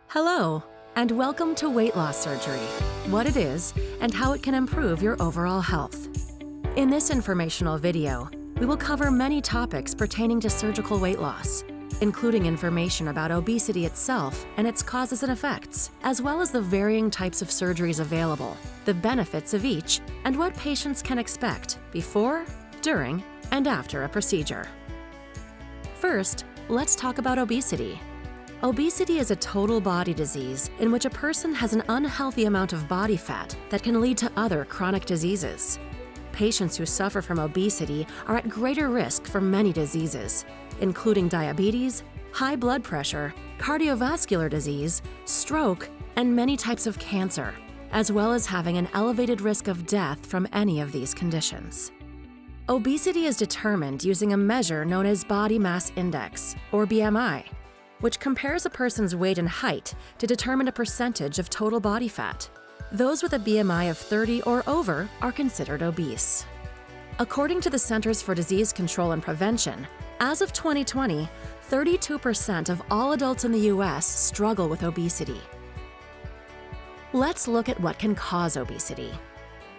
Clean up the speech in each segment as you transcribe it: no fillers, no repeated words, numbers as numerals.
Hello, and welcome to weight loss surgery, what it is and how it can improve your overall health. In this informational video, we will cover many topics pertaining to surgical weight loss, including information about obesity itself and its causes and effects, as well as the varying types of surgeries available, the benefits of each, and what patients can expect before, during, and after a procedure. First, let's talk about obesity. Obesity is a total body disease in which a person has an unhealthy amount of body fat that can lead to other chronic diseases. Patients who suffer from obesity are at greater risk for many diseases, including diabetes, high blood pressure, cardiovascular disease, stroke, and many types of cancer, as well as having an elevated risk of death from any of these conditions. Obesity is determined using a measure known as body mass index, or BMI, which compares a person's weight and height to determine a percentage of total body fat. Those with a BMI of 30 or over are considered obese. According to the Centers for Disease Control and Prevention, as of 2020, 32% of all adults in the U.S. struggle with obesity. Let's look at what can cause obesity.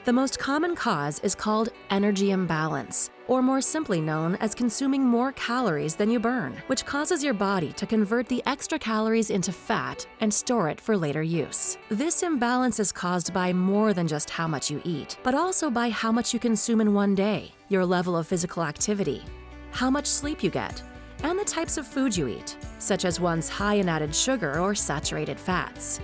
The most common cause is called energy imbalance, or more simply known as consuming more calories than you burn, which causes your body to convert the extra calories into fat and store it for later use. This imbalance is caused by more than just how much you eat, but also by how much you consume in one day, your level of physical activity, how much sleep you get, and the types of food you eat, such as ones high in added sugar or saturated fats.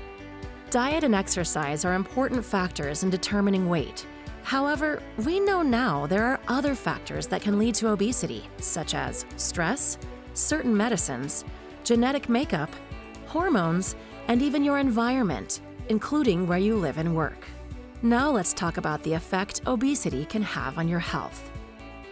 Diet and exercise are important factors in determining weight. However, we know now there are other factors that can lead to obesity, such as stress, certain medicines, genetic makeup, hormones, and even your environment, including where you live and work. Now let's talk about the effect obesity can have on your health.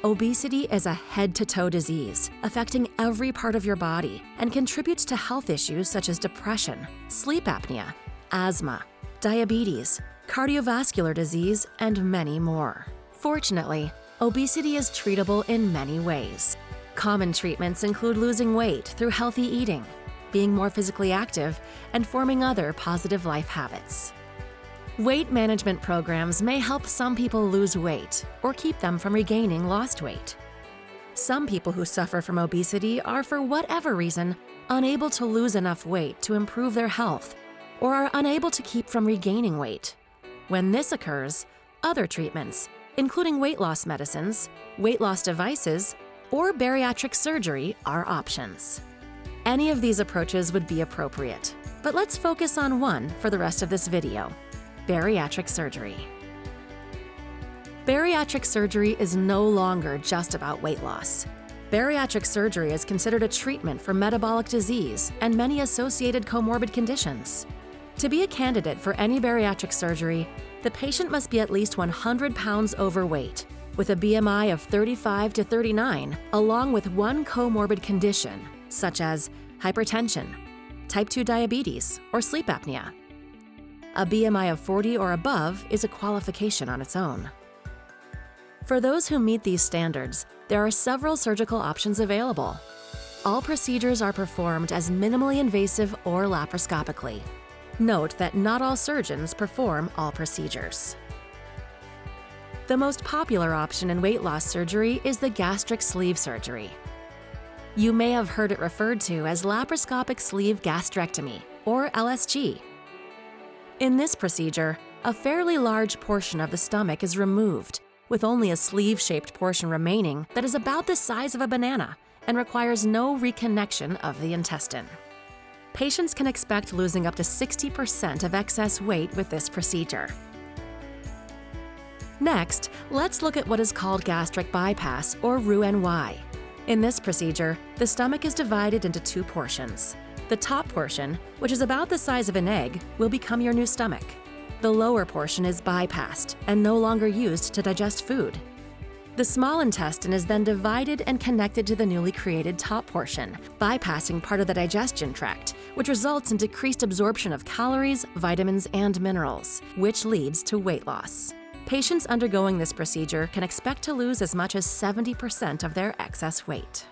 Obesity is a head-to-toe disease affecting every part of your body and contributes to health issues such as depression, sleep apnea, asthma, diabetes, cardiovascular disease, and many more. Fortunately, obesity is treatable in many ways. Common treatments include losing weight through healthy eating, being more physically active, and forming other positive life habits. Weight management programs may help some people lose weight or keep them from regaining lost weight. Some people who suffer from obesity are, for whatever reason, unable to lose enough weight to improve their health, or are unable to keep from regaining weight. When this occurs, other treatments, including weight loss medicines, weight loss devices, or bariatric surgery are options. Any of these approaches would be appropriate, but let's focus on one for the rest of this video: bariatric surgery. Bariatric surgery is no longer just about weight loss. Bariatric surgery is considered a treatment for metabolic disease and many associated comorbid conditions. To be a candidate for any bariatric surgery, the patient must be at least 100 pounds overweight, with a BMI of 35 to 39, along with one comorbid condition, such as hypertension, type 2 diabetes, or sleep apnea. A BMI of 40 or above is a qualification on its own. For those who meet these standards, there are several surgical options available. All procedures are performed as minimally invasive or laparoscopically. Note that not all surgeons perform all procedures. The most popular option in weight loss surgery is the gastric sleeve surgery. You may have heard it referred to as laparoscopic sleeve gastrectomy, or LSG. In this procedure, a fairly large portion of the stomach is removed, with only a sleeve-shaped portion remaining that is about the size of a banana and requires no reconnection of the intestine. Patients can expect losing up to 60% of excess weight with this procedure. Next, let's look at what is called gastric bypass, or Roux-en-Y. In this procedure, the stomach is divided into two portions. The top portion, which is about the size of an egg, will become your new stomach. The lower portion is bypassed and no longer used to digest food. The small intestine is then divided and connected to the newly created top portion, bypassing part of the digestion tract, which results in decreased absorption of calories, vitamins, and minerals, which leads to weight loss. Patients undergoing this procedure can expect to lose as much as 70% of their excess weight.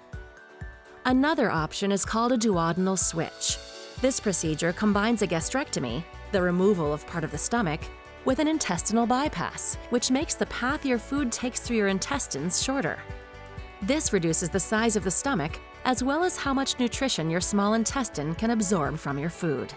Another option is called a duodenal switch. This procedure combines a gastrectomy, the removal of part of the stomach, with an intestinal bypass, which makes the path your food takes through your intestines shorter. This reduces the size of the stomach, as well as how much nutrition your small intestine can absorb from your food.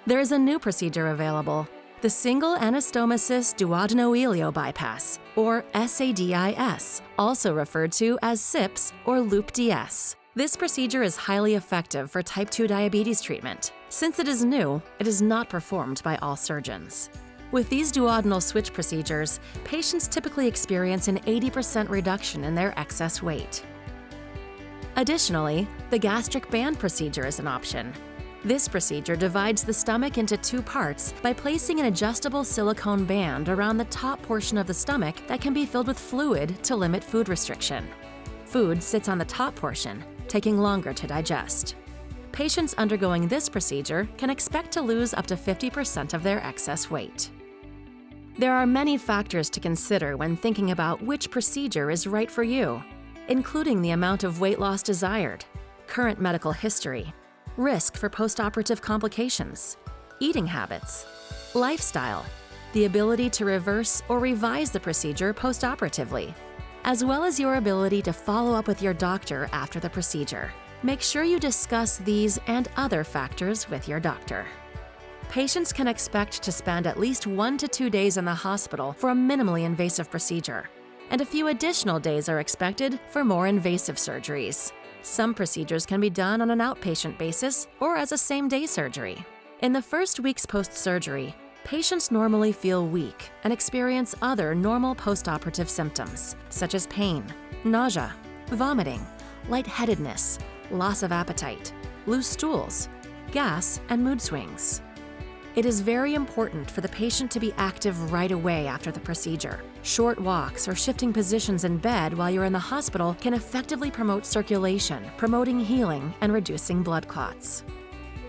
There is a new procedure available, the single anastomosis duodenal bypass, or SADIS, also referred to as SIPS or Loop DS. This procedure is highly effective for type 2 diabetes treatment. Since it is new, it is not performed by all surgeons. With these duodenal switch procedures, patients typically experience an 80% reduction in their excess weight. Additionally, the gastric band procedure is an option. This procedure divides the stomach into two parts by placing an adjustable silicone band around the top portion of the stomach that can be filled with fluid to limit food restriction. Food sits on the top portion, taking longer to digest. Patients undergoing this procedure can expect to lose up to 50% of their excess weight. There are many factors to consider when thinking about which procedure is right for you, including the amount of weight loss desired, current medical history, risk for postoperative complications, eating habits, lifestyle, the ability to reverse or revise the procedure postoperatively, as well as your ability to follow up with your doctor after the procedure. Make sure you discuss these and other factors with your doctor. Patients can expect to spend at least 1 to 2 days in the hospital for a minimally invasive procedure, and a few additional days are expected for more invasive surgeries. Some procedures can be done on an outpatient basis or as a same-day surgery. In the first weeks post-surgery, patients normally feel weak and experience other normal postoperative symptoms, such as pain, nausea, vomiting, lightheadedness, loss of appetite, loose stools, gas, and mood swings. It is very important for the patient to be active right away after the procedure. Short walks or shifting positions in bed while you're in the hospital can effectively promote circulation, promoting healing and reducing blood clots.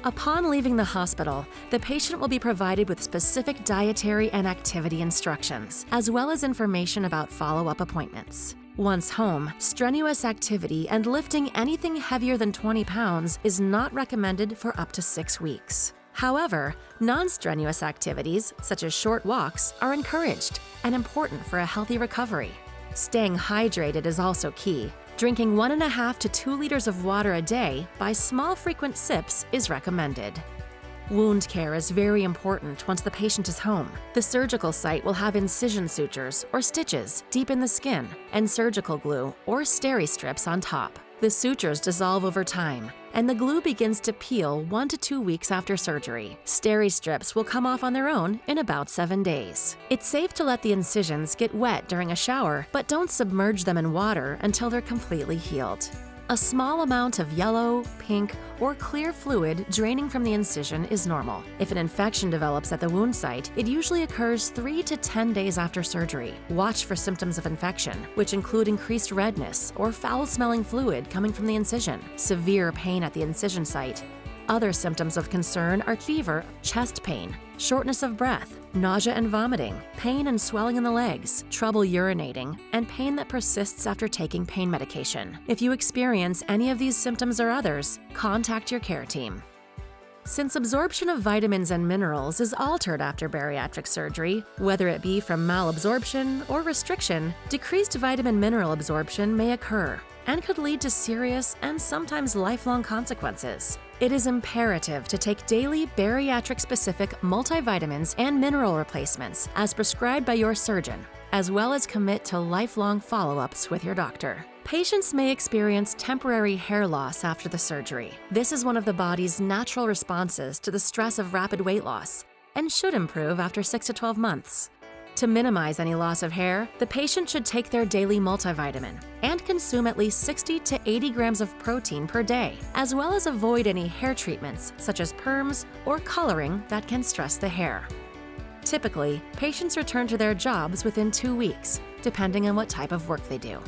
Upon leaving the hospital, the patient will be provided with specific dietary and activity instructions, as well as information about follow-up appointments. Once home, strenuous activity and lifting anything heavier than 20 pounds is not recommended for up to 6 weeks. However, non-strenuous activities, such as short walks, are encouraged and important for a healthy recovery. Staying hydrated is also key. Drinking 1.5 to 2 liters of water a day by small frequent sips is recommended. Wound care is very important once the patient is home. The surgical site will have incision sutures or stitches deep in the skin and surgical glue or steri strips on top. The sutures dissolve over time, and the glue begins to peel 1 to 2 weeks after surgery. Steri strips will come off on their own in about 7 days. It's safe to let the incisions get wet during a shower, but don't submerge them in water until they're completely healed. A small amount of yellow, pink, or clear fluid draining from the incision is normal. If an infection develops at the wound site, it usually occurs 3 to 10 days after surgery. Watch for symptoms of infection, which include increased redness or foul-smelling fluid coming from the incision, severe pain at the incision site. Other symptoms of concern are fever, chest pain, shortness of breath, nausea and vomiting, pain and swelling in the legs, trouble urinating, and pain that persists after taking pain medication. If you experience any of these symptoms or others, contact your care team. Since absorption of vitamins and minerals is altered after bariatric surgery, whether it be from malabsorption or restriction, decreased vitamin-mineral absorption may occur and could lead to serious and sometimes lifelong consequences. It is imperative to take daily bariatric-specific multivitamins and mineral replacements as prescribed by your surgeon, as well as commit to lifelong follow-ups with your doctor. Patients may experience temporary hair loss after the surgery. This is one of the body's natural responses to the stress of rapid weight loss and should improve after 6 to 12 months. To minimize any loss of hair, the patient should take their daily multivitamin and consume at least 60 to 80 grams of protein per day, as well as avoid any hair treatments such as perms or coloring that can stress the hair. Typically, patients return to their jobs within 2 weeks, depending on what type of work they do.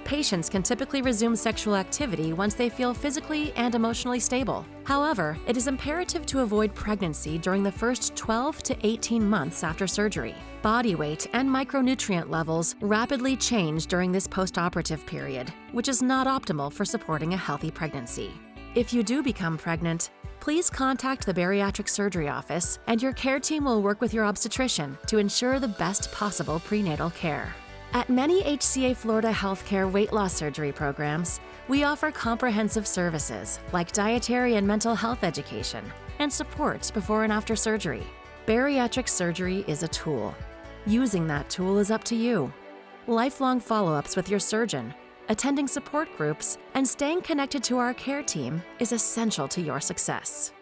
Patients can typically resume sexual activity once they feel physically and emotionally stable. However, it is imperative to avoid pregnancy during the first 12 to 18 months after surgery. Body weight and micronutrient levels rapidly change during this postoperative period, which is not optimal for supporting a healthy pregnancy. If you do become pregnant, please contact the bariatric surgery office and your care team will work with your obstetrician to ensure the best possible prenatal care. At many HCA Florida Healthcare weight loss surgery programs, we offer comprehensive services like dietary and mental health education and support before and after surgery. Bariatric surgery is a tool. Using that tool is up to you. Lifelong follow-ups with your surgeon, attending support groups, and staying connected to our care team is essential to your success.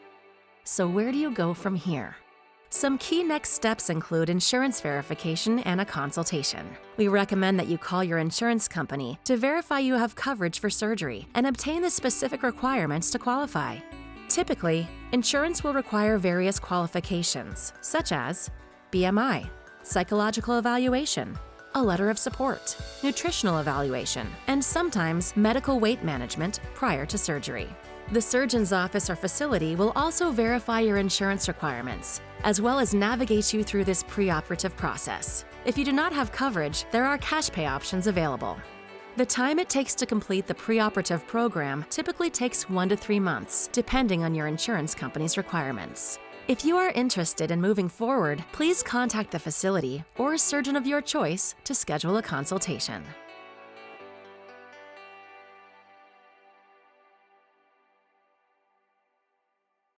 So where do you go from here? Some key next steps include insurance verification and a consultation. We recommend that you call your insurance company to verify you have coverage for surgery and obtain the specific requirements to qualify. Typically, insurance will require various qualifications, such as BMI, psychological evaluation, a letter of support, nutritional evaluation, and sometimes medical weight management prior to surgery. The surgeon's office or facility will also verify your insurance requirements, as well as navigate you through this preoperative process. If you do not have coverage, there are cash pay options available. The time it takes to complete the preoperative program typically takes 1 to 3 months, depending on your insurance company's requirements. If you are interested in moving forward, please contact the facility or a surgeon of your choice to schedule a consultation.